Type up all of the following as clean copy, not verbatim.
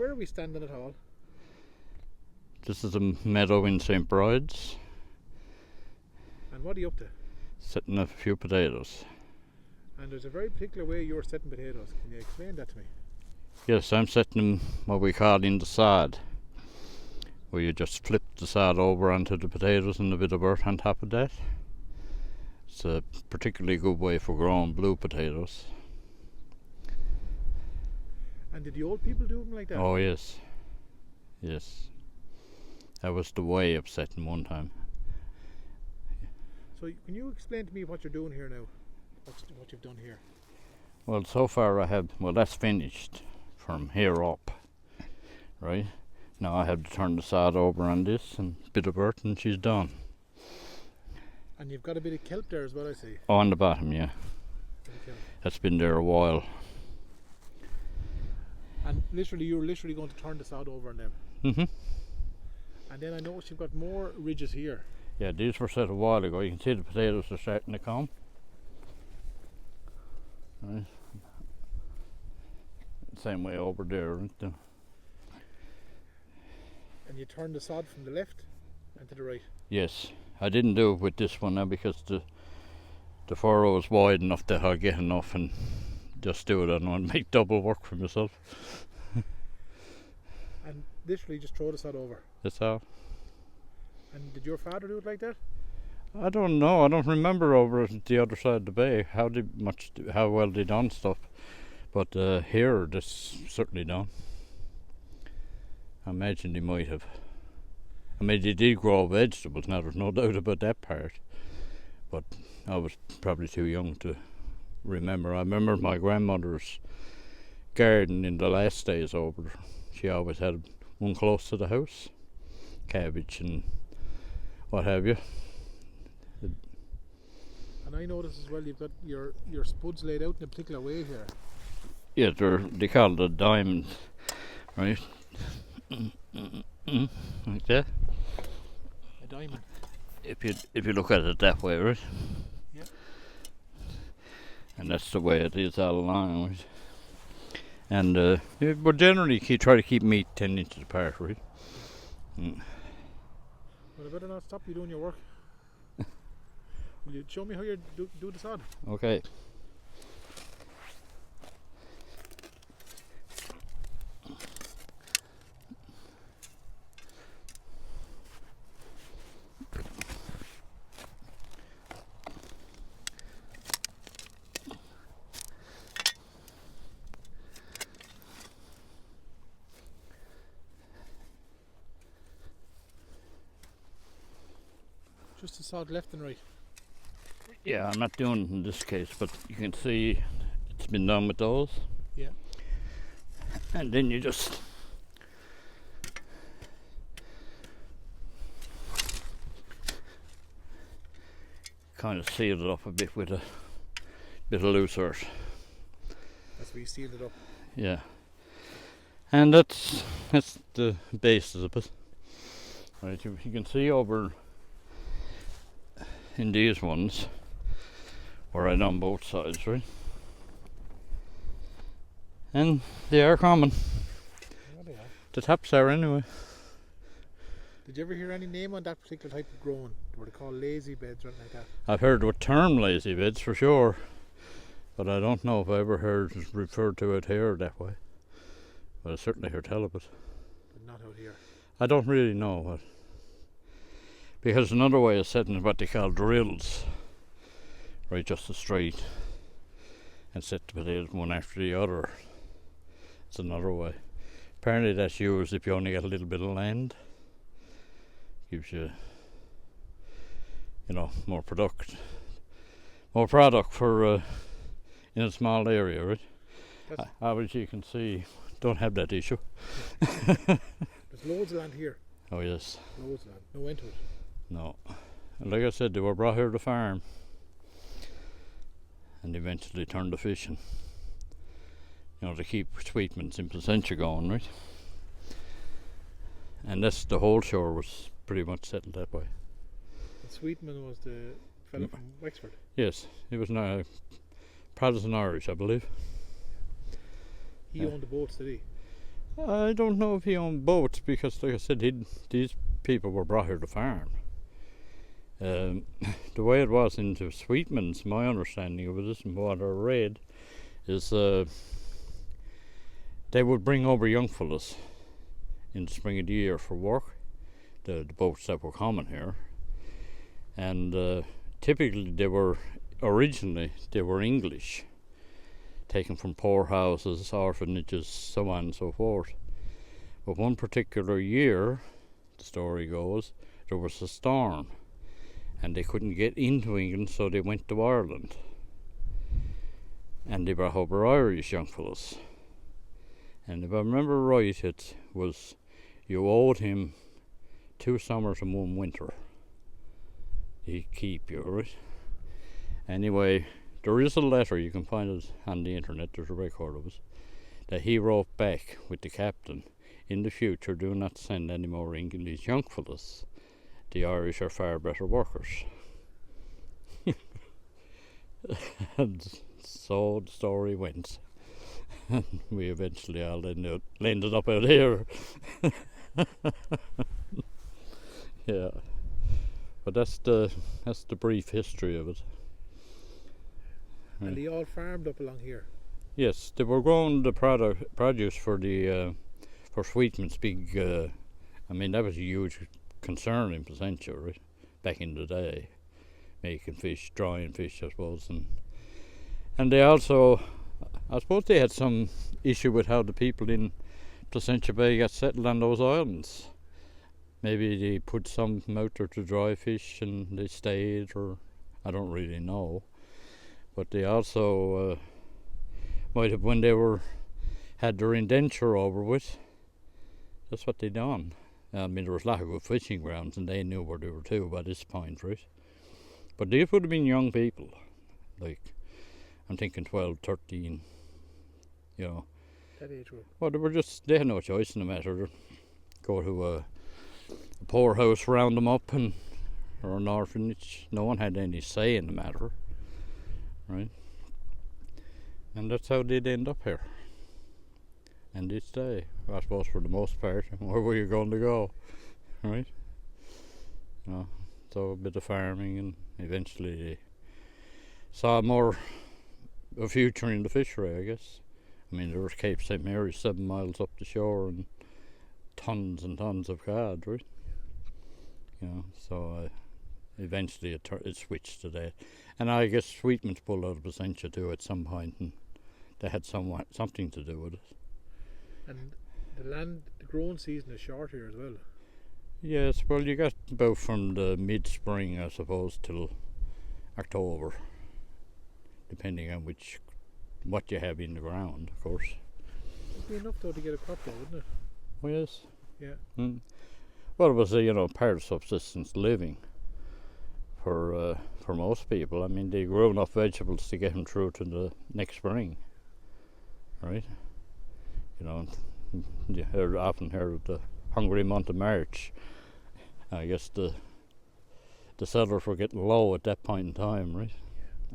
where are we standing at all? This is a meadow in St. Bride's. And what are you up to? Setting a few potatoes. And there's a very particular way you're setting potatoes. Can you explain that to me? Yes, I'm setting them what we call in the sod, where you just flip the sod over onto the potatoes and a bit of earth on top of that. It's a particularly good way for growing blue potatoes. And did the old people do them like that? Oh yes, yes. That was the way of setting one time. So can you explain to me what you're doing here now? What you've done here? Well, so far I have, well, that's finished from here up, right? Now I have to turn the sod over on this and a bit of earth and she's done. And you've got a bit of kelp there as well, I see. Oh, on the bottom, yeah. That's been there a while. And you're literally going to turn the sod over on them. Mm-hmm. And then I noticed you've got more ridges here. Yeah, these were set a while ago. You can see the potatoes are starting to come. Right. Same way over there, isn't there? And you turn the sod from the left and to the right. Yes, I didn't do it with this one now because the furrow is wide enough that I'll get enough and just do it. I don't want to make double work for myself. And literally just throw the sod over. That's all. And did your father do it like that? I don't know. I don't remember over at the other side of the bay how well they done stuff. But here, this certainly done. I imagine they might have. I mean, they did grow vegetables. Now there's no doubt about that part. But I was probably too young to remember. I remember my grandmother's garden in the last days over. She always had one close to the house, cabbage and what have you. And I notice as well you've got your spuds laid out in a particular way here. Yeah, they call it a diamond, right? Like that. A diamond. If you look at it that way, right? Yeah. And that's the way it is all along, right? And but generally try to keep meat 10 inches apart, right? Mm. Well, I better not stop you doing your work. Will you show me how you do the sod? Okay. Just the sod left and right. Yeah, I'm not doing it in this case, but you can see it's been done with those. Yeah. And then you just kind of seal it up a bit with a bit of loose earth. That's where you sealed it up. Yeah. And that's the basis of it. Right, you can see over in these ones where I done both sides, right? And they are common. Yeah, they are. The tops are anyway. Did you ever hear any name on that particular type of growing? Were they called lazy beds or anything like that? I've heard the term lazy beds for sure, but I don't know if I ever heard it referred to it here that way. But I certainly heard tell of it. But not out here. I don't really know what. Because another way of setting is what they call drills. Right, just a straight and set the potatoes one after the other. It's another way. Apparently that's used if you only get a little bit of land. Gives you, more product for in a small area, right? Obviously you can see, don't have that issue. There's loads of land here. Oh yes. Loads of land. No end to it. No. And like I said, they were brought here to farm and eventually turned to fishing. To keep Sweetman's in Placentia going, right? And that's the whole shore was pretty much settled that way. And Sweetman was the fellow from Wexford? Yes, he was now Protestant Irish, I believe. He owned the boats, did he? I don't know if he owned boats because, like I said, these people were brought here to farm. The way it was into Sweetman's, my understanding of it is, and what I read, is they would bring over young fellas in the spring of the year for work, the boats that were common here. And typically originally they were English, taken from poorhouses, orphanages, so on and so forth. But one particular year, the story goes, there was a storm and they couldn't get into England, so they went to Ireland. And they brought over Irish young fellas. And if I remember right, it was you owed him 2 summers and 1 winter. He'd keep you, right? Anyway, there is a letter, you can find it on the internet, there's a record of it, that he wrote back with the captain: in the future, do not send any more English young fellas. The Irish are far better workers. And so the story went. And we eventually all ended up out here. Yeah. But that's the brief history of it. And they all farmed up along here? Yes, they were growing the produce for the for Sweetman's big. I mean, that was a huge concern in Placentia, right, back in the day, making fish, drying fish, I suppose, and they also, I suppose, they had some issue with how the people in Placentia Bay got settled on those islands. Maybe they put some out there to dry fish and they stayed, or I don't really know. But they also might have, when they had their indenture over with, that's what they done. I mean, there was a lot of good fishing grounds and they knew where they were too by this point, right? But these would have been young people, like, I'm thinking 12, 13, you know. That age group. Well, they had no choice in the matter. Go to a poorhouse, round them up, or an orphanage. No one had any say in the matter, right? And that's how they'd end up here. And they stay, I suppose, for the most part. Where were you going to go, right? You know, so a bit of farming, and eventually they saw a future in the fishery, I guess. I mean, there was Cape St. Mary's 7 miles up the shore and tons and tons of cod, right? You know, so eventually it switched to that. And I guess Sweetman's pulled out of Placentia too at some point, and they had something to do with it. And the growing season is short here as well. Yes, well, you got about from the mid-spring, I suppose, till October, depending on what you have in the ground, of course. It'd be enough though to get a crop though, wouldn't it? Oh, yes. Yeah. Well, it was part of subsistence living for most people. I mean, they grew enough vegetables to get them through to the next spring, right? You know, you often heard of the hungry month of March. I guess the settlers were getting low at that point in time, right?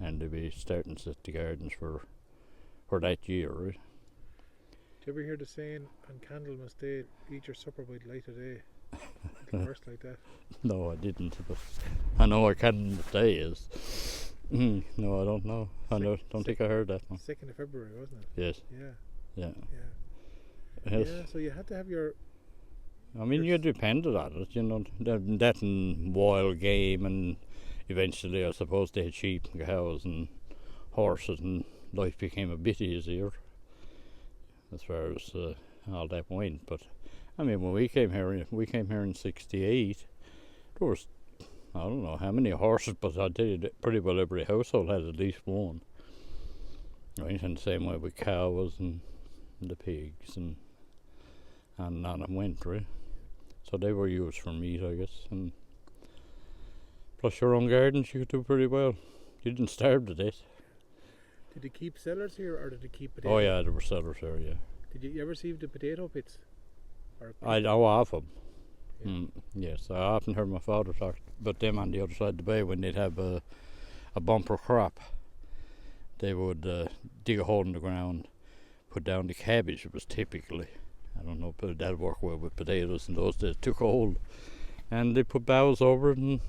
And they'd be starting to set the gardens for that year, right? Do you ever hear the saying, on Candlemas Day, eat your supper by the light of day? Little verse like that. No, I didn't, but I know what Candlemas Day is. No, I don't know. Don't think I heard that one. 2nd of February, wasn't it? Yes. Yeah. Yeah. Yes. Yes. Yeah, so you had to have your... I mean, you depended on it, you know, that and wild game, and eventually I suppose they had sheep and cows and horses, and life became a bit easier as far as all that went. But I mean, when we came here in '68, there was, I don't know how many horses, but I tell you that pretty well every household had at least one. Right, and the same way with cows and the pigs and on it went, right? So they were used for meat, I guess, and plus your own gardens, you could do pretty well. You didn't starve to death. Did they keep cellars here, or did they keep potatoes? Oh yeah, there were cellars there, yeah. Did you ever see the potato pits? I know of them. Yeah. Yes, I often heard my father talk about them on the other side of the bay when they'd have a bumper crop. They would dig a hole in the ground, put down the cabbage. It was typically I don't know if that'd work well with potatoes in those days. It took hold, and they put boughs over it and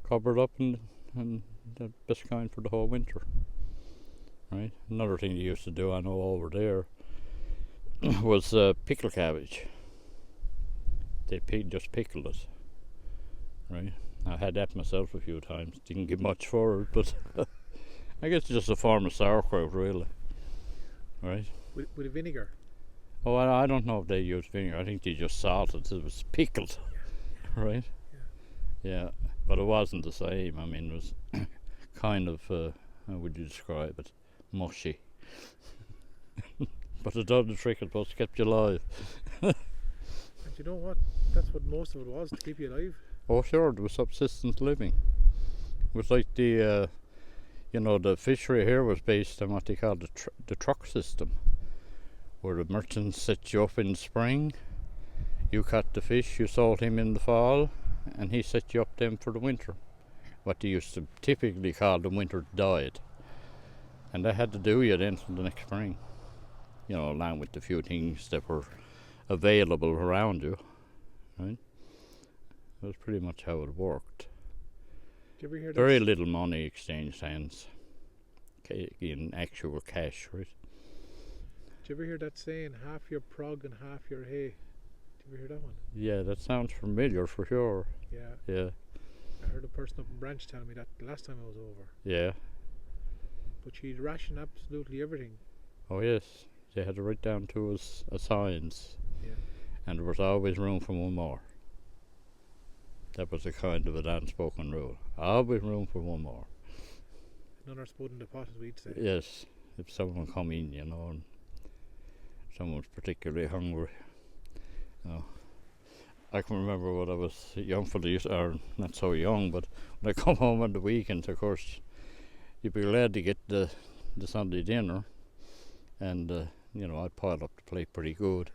covered up, and the best kind for the whole winter. Right. Another thing they used to do, I know over there, was pickle cabbage. They just pickled it. Right. I had that myself a few times. Didn't get much for it, but I guess it's just a form of sauerkraut, really. Right. With a vinegar. Oh, I don't know if they used vinegar. I think they just salted. It was pickled, right? Yeah, but it wasn't the same. I mean, it was kind of, how would you describe it? Mushy. But it done the trick. It was kept you alive. And you know what? That's what most of it was, to keep you alive. Oh, sure, there was subsistence living. It was like the, the fishery here was based on what they call the truck system, where the merchants set you up in the spring, you caught the fish, you sold him in the fall, and he set you up then for the winter, what they used to typically call the winter diet. And that had to do you then for the next spring, along with the few things that were available around you, right? That was pretty much how it worked. Did you ever hear Very little money exchanged hands in actual cash, right? Did you ever hear that saying, half your prog and half your hay? Did you ever hear that one? Yeah, that sounds familiar for sure. Yeah. I heard a person up in Branch tell me that the last time I was over. Yeah. But she'd ration absolutely everything. Oh yes, they had to write down to us a signs. Yeah. And there was always room for one more. That was a kind of an unspoken rule. Always room for one more. None are spud in the pot, as we'd say. Yes, if someone come in, and someone's particularly hungry. I can remember when I was young or not so young, but when I come home on the weekends, of course, you'd be glad to get the Sunday dinner, and I'd pile up the plate pretty good.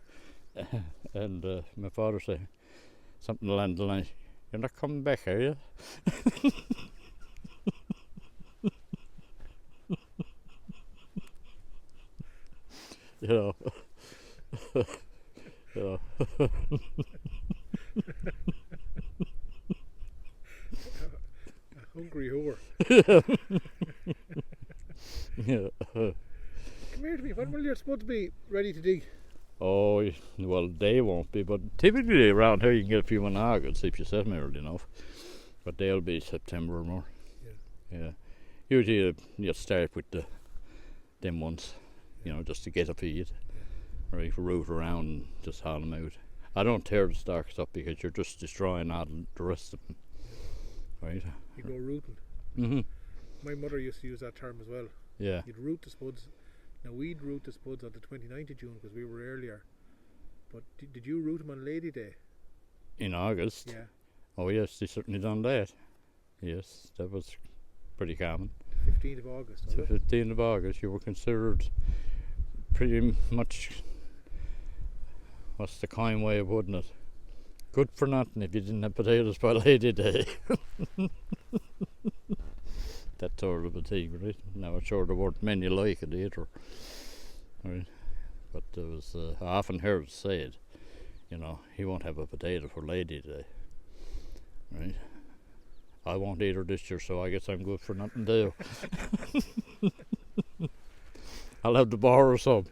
And my father said something along the line, "You're not coming back, are you?" A hungry whore. Yeah. Come here to me. When will your spuds be ready to dig? Oh, well, they won't be, but typically around here you can get a few in August if you set them early enough. But they'll be September or more. Yeah. Usually you start with them ones, just to get a feed. Right, root around and just haul them out. I don't tear the stalks up because you're just destroying all the rest of them. Right? You go rooting. Mm-hmm. My mother used to use that term as well. Yeah. You'd root the spuds. Now we'd root the spuds on the 29th of June because we were earlier. But did you root them on Lady Day? In August? Yeah. Oh yes, they certainly done that. Yes, that was pretty common. The 15th of August, was The 15th of August, you were considered pretty much, what's the kind way of putting it? Good for nothing if you didn't have potatoes by Lady Day. That sort of a thing, right? Now I'm sure there weren't many like it either, right? But there was, I often heard it said, he won't have a potato for Lady Day, right? I won't eat her this year, so I guess I'm good for nothing too. I'll have to borrow some.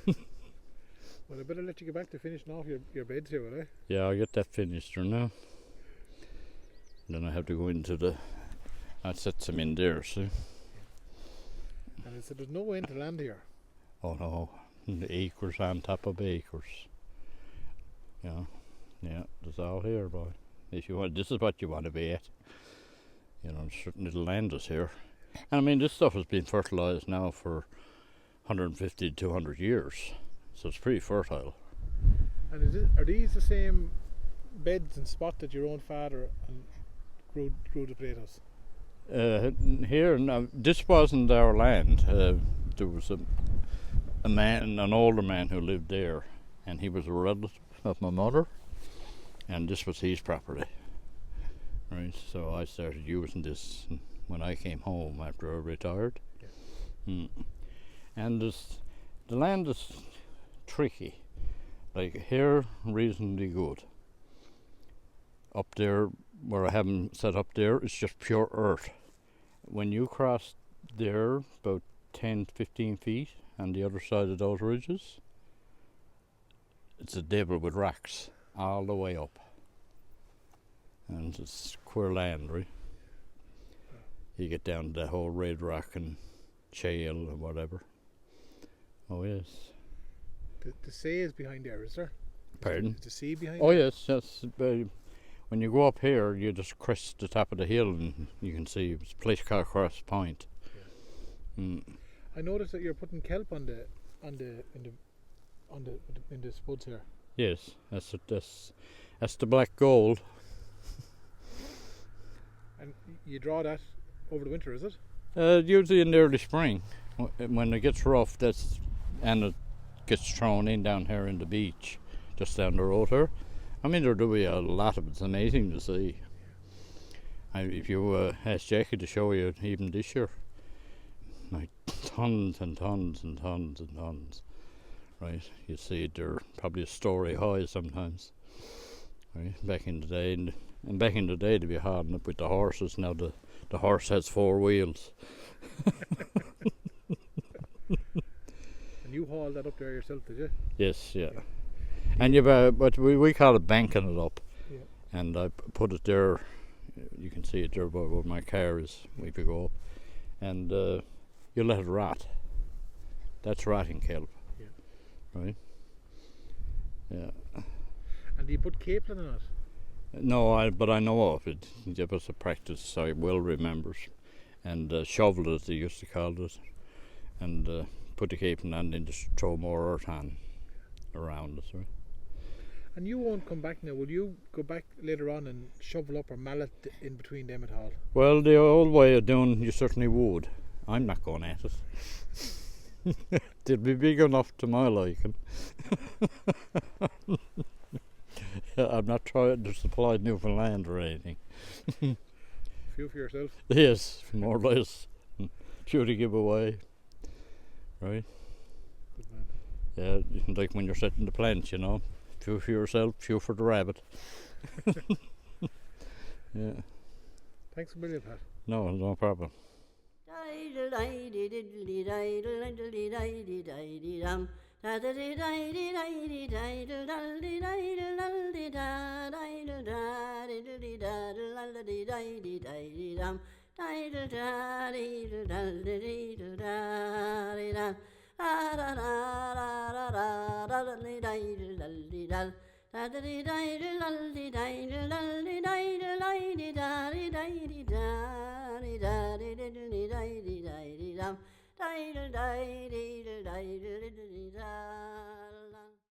Well, I better let you get back to finishing off your beds here, will I? Yeah, I'll get that finished here now. Then I have to go into I set some in there, see? And I said there's no end to land here. Oh no, the acres on top of acres. Yeah, there's all here, boy. If you want, this is what you want to be at. Certain little land is here. And I mean, this stuff has been fertilised now for 150 to 200 years, so it's pretty fertile. And are these the same beds and spot that your own father grew the potatoes? Here, now, this wasn't our land. There was an older man who lived there, and he was a relative of my mother, and this was his property. Right, so I started using this when I came home after I retired. Yeah. And the land is tricky. Like here, reasonably good. Up there, where I have 'em set up there, it's just pure earth. When you cross there, about 10-15 feet, on the other side of those ridges, it's a devil with rocks all the way up. And it's queer land, right? You get down to the whole red rock and shale and whatever. Oh, yes. The sea is behind there, is there? Pardon? Is the sea behind Oh, there? yes, yes. When you go up here, you just crest the top of the hill and you can see it's a place called Cross Point. Yeah. I noticed that you're putting kelp in the spuds here. Yes, that's the black gold. And you draw that over the winter, is it? Usually in the early spring, when it gets rough, and it gets thrown in down here in the beach, just down the road here. I mean, there'll be a lot of it. It's amazing to see. If you ask Jackie to show you, even this year, like tons and tons and tons and tons, right? You see it there, probably a story high sometimes, right? Back in the day, and back in the day they'd be hauling up with the horses. Now the horse has 4 wheels. And you hauled that up there yourself, did you? Yes, yeah. And but we call it banking it up. Yeah. And I put it there. You can see it there where my car is. We could go up, and you let it rot. That's rotting kelp. Yeah. Right. Yeah. And do you put capelin in it? No, but I know of it. It was a practice I well remember. And shovel it, they used to call it, and put the capelin on, and then just throw more earth on around it. Right? And you won't come back now, will you go back later on and shovel up or mallet in between them at all? Well, the old way of doing, you certainly would. I'm not going at it. They'd be big enough to my liking. I'm not trying to supply Newfoundland or anything. Few for yourself? Yes, more or less. Few to give away. Right? Good man. Yeah, like when you're setting the plants, you know. Few for yourself, few for the rabbit. Yeah. Thanks a million, Pat. No problem.